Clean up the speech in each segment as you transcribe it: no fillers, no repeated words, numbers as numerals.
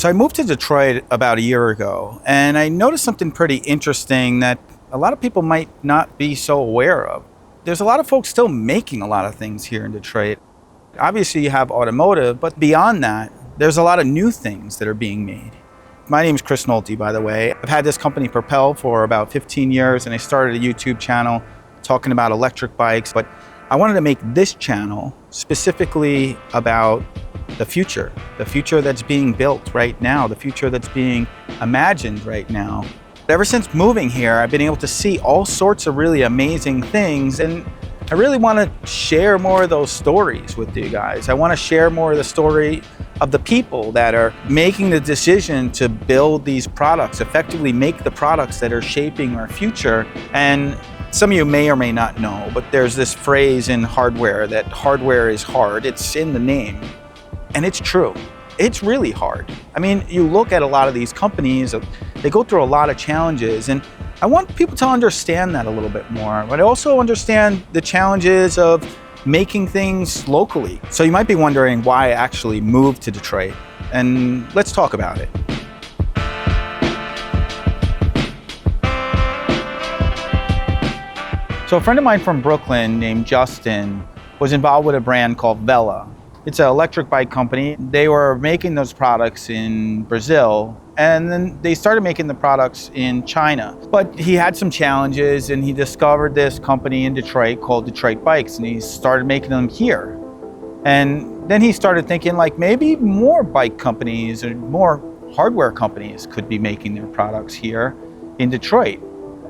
So I moved to Detroit about a year ago, and I noticed something pretty interesting that a lot of people might not be so aware of. There's a lot of folks still making a lot of things here in Detroit. Obviously you have automotive, but beyond that, there's a lot of new things that are being made. My name is Chris Nolte, by the way. I've had this company Propel for about 15 years, and I started a YouTube channel talking about electric bikes, but I wanted to make this channel specifically about the future that's being built right now, the future that's being imagined right now. Ever since moving here, I've been able to see all sorts of really amazing things, and I really want to share more of those stories with you guys. I want to share more of the story of the people that are making the decision to build these products, effectively make the products that are shaping our future. And some of you may or may not know, but there's this phrase in hardware that hardware is hard. It's in the name. And it's true. It's really hard. I mean, you look at a lot of these companies, they go through a lot of challenges, and I want people to understand that a little bit more. But I also understand the challenges of making things locally. So you might be wondering why I actually moved to Detroit, and let's talk about it. So a friend of mine from Brooklyn named Justin was involved with a brand called Vela. It's an electric bike company. They were making those products in Brazil, and then they started making the products in China. But he had some challenges, and he discovered this company in Detroit called Detroit Bikes, and he started making them here. And then he started thinking like maybe more bike companies or more hardware companies could be making their products here in Detroit.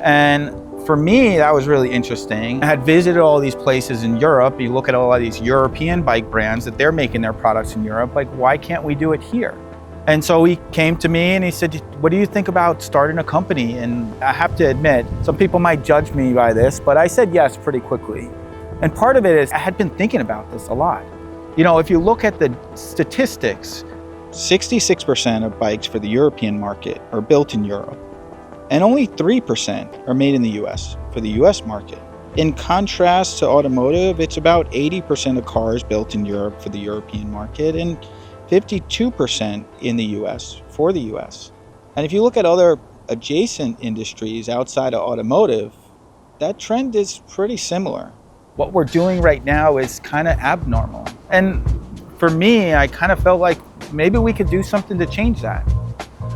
And for me, that was really interesting. I had visited all these places in Europe. You look at all of these European bike brands that they're making their products in Europe, like why can't we do it here? And so he came to me and he said, what do you think about starting a company? And I have to admit, some people might judge me by this, but I said yes pretty quickly. And part of it is I had been thinking about this a lot. You know, if you look at the statistics, 66% of bikes for the European market are built in Europe. And only 3% are made in the US for the US market. In contrast to automotive, it's about 80% of cars built in Europe for the European market and 52% in the US for the US. And if you look at other adjacent industries outside of automotive, that trend is pretty similar. What we're doing right now is kind of abnormal. And for me, I kind of felt like maybe we could do something to change that.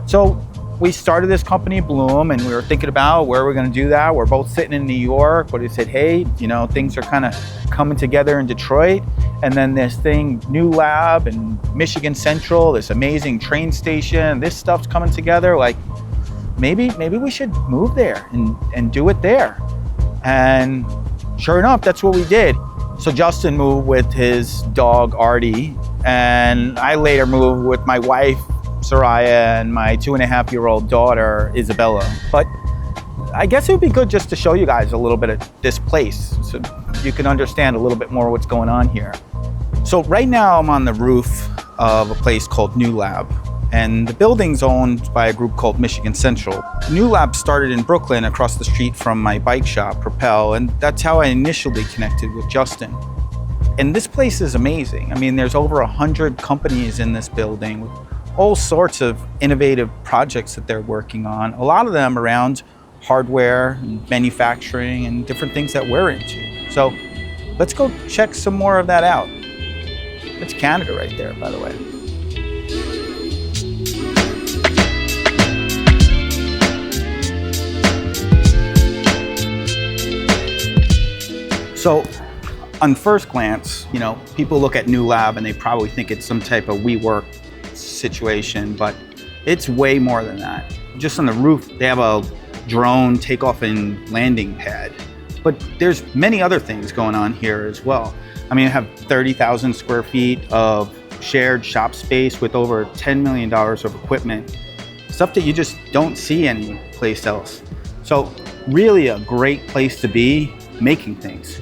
So we started this company, Bloom, and we were thinking about where we're going to do that. We're both sitting in New York, but we said, hey, you know, things are kind of coming together in Detroit. And then this thing, Newlab and Michigan Central, this amazing train station, this stuff's coming together. Like, maybe we should move there and do it there. And sure enough, that's what we did. So Justin moved with his dog, Artie, and I later moved with my wife, Soraya, and my 2.5-year-old daughter, Isabella. But I guess it would be good just to show you guys a little bit of this place so you can understand a little bit more what's going on here. So right now I'm on the roof of a place called Newlab, and the building's owned by a group called Michigan Central. Newlab started in Brooklyn across the street from my bike shop, Propel, and that's how I initially connected with Justin. And this place is amazing. I mean, there's over 100 companies in this building with all sorts of innovative projects that they're working on, a lot of them around hardware and manufacturing and different things that we're into. So let's go check some more of that out. It's Canada right there, by the way. So on first glance, you know, people look at Newlab and they probably think it's some type of WeWork situation, but it's way more than that. Just on the roof, they have a drone takeoff and landing pad, but there's many other things going on here as well. I mean, I have 30,000 square feet of shared shop space with over $10 million of equipment, stuff that you just don't see any place else. So really a great place to be making things.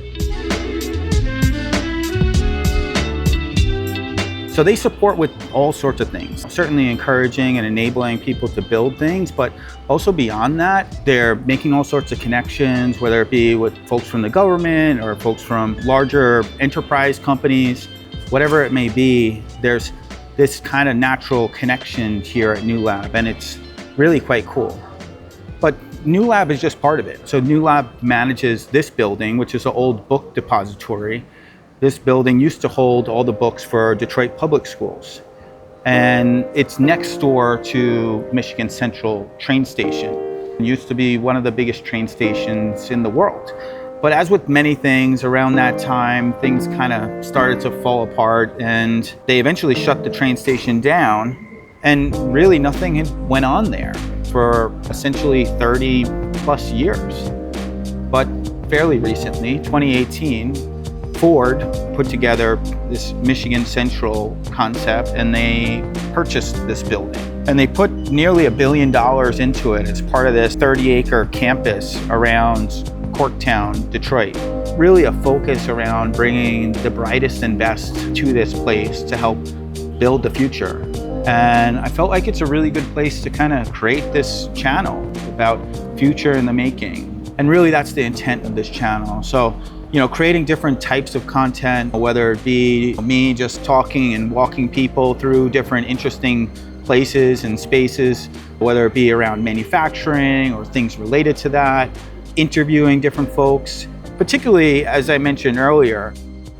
So they support with all sorts of things, certainly encouraging and enabling people to build things, but also beyond that, they're making all sorts of connections, whether it be with folks from the government or folks from larger enterprise companies, whatever it may be. There's this kind of natural connection here at Newlab, and it's really quite cool. But Newlab is just part of it. So Newlab manages this building, which is an old book depository. This building used to hold all the books for Detroit public schools. And it's next door to Michigan Central train station. It used to be one of the biggest train stations in the world. But as with many things around that time, things kind of started to fall apart, and they eventually shut the train station down, and really nothing had went on there for essentially 30 plus years. But fairly recently, 2018, Ford put together this Michigan Central concept, and they purchased this building. And they put nearly $1 billion into it as part of this 30-acre campus around Corktown, Detroit. Really a focus around bringing the brightest and best to this place to help build the future. And I felt like it's a really good place to kind of create this channel about future in the making. And really that's the intent of this channel. So, creating different types of content, whether it be me just talking and walking people through different interesting places and spaces, whether it be around manufacturing or things related to that, interviewing different folks, particularly, as I mentioned earlier,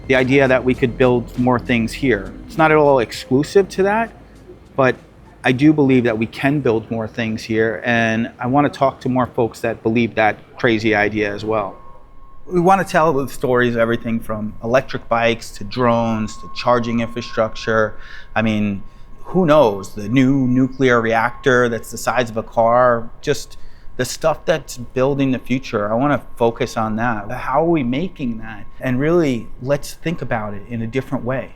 the idea that we could build more things here. It's not at all exclusive to that, but I do believe that we can build more things here, and I want to talk to more folks that believe that crazy idea as well. We want to tell the stories of everything from electric bikes to drones to charging infrastructure. I mean, who knows, the new nuclear reactor that's the size of a car, just the stuff that's building the future. I want to focus on that. How are we making that? And really, let's think about it in a different way.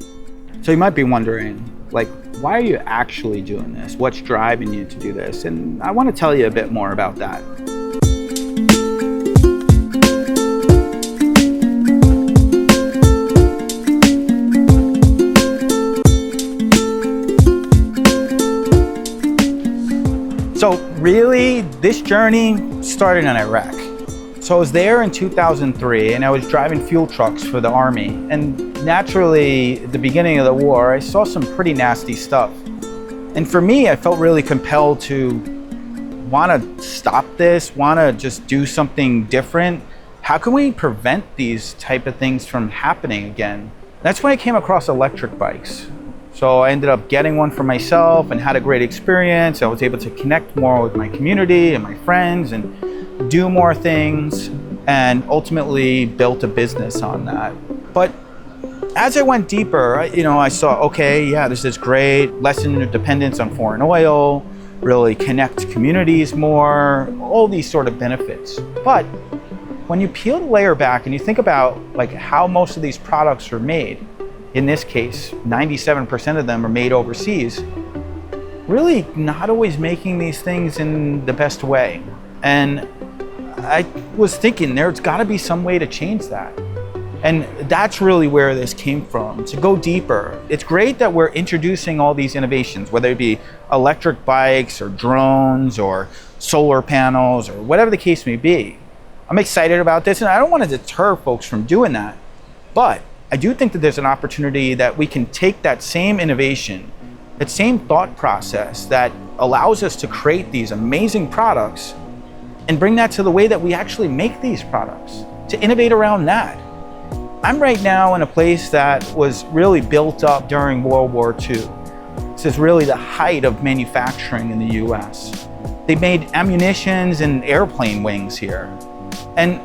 So you might be wondering, why are you actually doing this? What's driving you to do this? And I want to tell you a bit more about that. So really, this journey started in Iraq. So I was there in 2003, and I was driving fuel trucks for the Army. And naturally, at the beginning of the war, I saw some pretty nasty stuff. And for me, I felt really compelled to want to stop this, want to just do something different. How can we prevent these type of things from happening again? That's when I came across electric bikes. So I ended up getting one for myself and had a great experience. I was able to connect more with my community and my friends and do more things, and ultimately built a business on that. But as I went deeper, I saw, okay, yeah, this is great. Lessen your dependence on foreign oil, really connect communities more, all these sort of benefits. But when you peel the layer back and you think about how most of these products are made, in this case, 97% of them are made overseas, really not always making these things in the best way. And I was thinking there's got to be some way to change that. And that's really where this came from, to go deeper. It's great that we're introducing all these innovations, whether it be electric bikes or drones or solar panels or whatever the case may be. I'm excited about this, and I don't want to deter folks from doing that. But I do think that there's an opportunity that we can take that same innovation, that same thought process that allows us to create these amazing products, and bring that to the way that we actually make these products, to innovate around that. I'm right now in a place that was really built up during World War II. This is really the height of manufacturing in the US. They made ammunitions and airplane wings here. And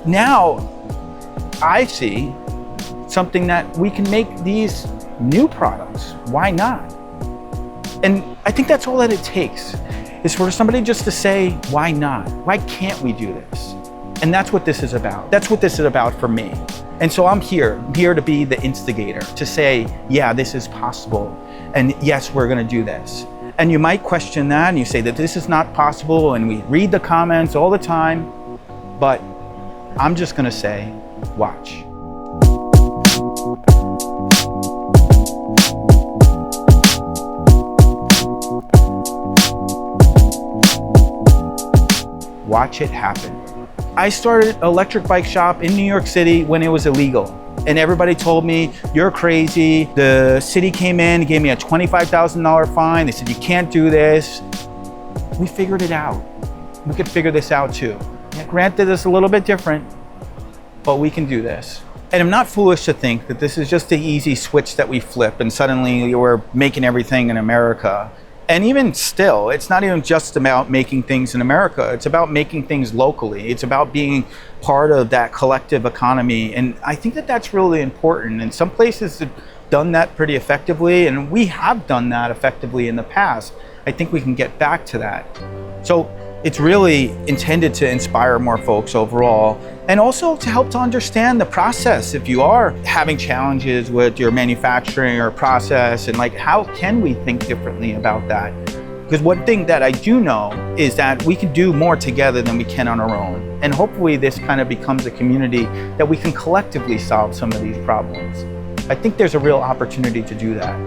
now I see something that we can make these new products. Why not? And I think that's all that it takes, is for somebody just to say, why not? Why can't we do this? And that's what this is about. That's what this is about for me. And so I'm here to be the instigator, to say, yeah, this is possible. And yes, we're gonna do this. And you might question that and you say that this is not possible, and we read the comments all the time, but I'm just gonna say, watch. Watch it happen. I started an electric bike shop in New York City when it was illegal. And everybody told me, you're crazy. The city came in, gave me a $25,000 fine. They said, you can't do this. We figured it out. We could figure this out too. Yeah, granted, it's a little bit different, but we can do this. And I'm not foolish to think that this is just the easy switch that we flip and suddenly we're making everything in America. And even still, it's not even just about making things in America. It's about making things locally. It's about being part of that collective economy. And I think that that's really important. And some places have done that pretty effectively, and we have done that effectively in the past. I think we can get back to that. So it's really intended to inspire more folks overall, and also to help to understand the process. If you are having challenges with your manufacturing or process, and like, how can we think differently about that? Because one thing that I do know is that we can do more together than we can on our own. And hopefully this kind of becomes a community that we can collectively solve some of these problems. I think there's a real opportunity to do that.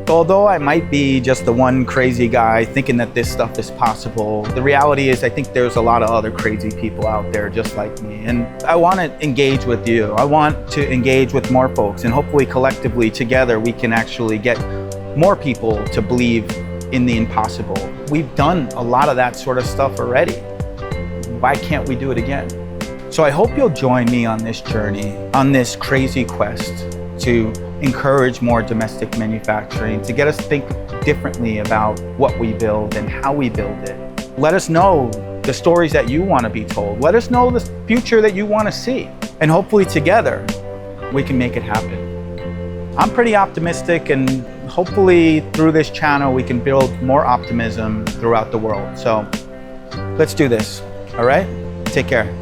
Although I might be just the one crazy guy thinking that this stuff is possible, the reality is I think there's a lot of other crazy people out there just like me. And I want to engage with you. I want to engage with more folks, and hopefully collectively together we can actually get more people to believe in the impossible. We've done a lot of that sort of stuff already. Why can't we do it again? So I hope you'll join me on this journey, on this crazy quest to encourage more domestic manufacturing, to get us to think differently about what we build and how we build it. Let us know the stories that you want to be told. Let us know the future that you want to see. And hopefully together, we can make it happen. I'm pretty optimistic, and hopefully through this channel, we can build more optimism throughout the world. So let's do this, all right? Take care.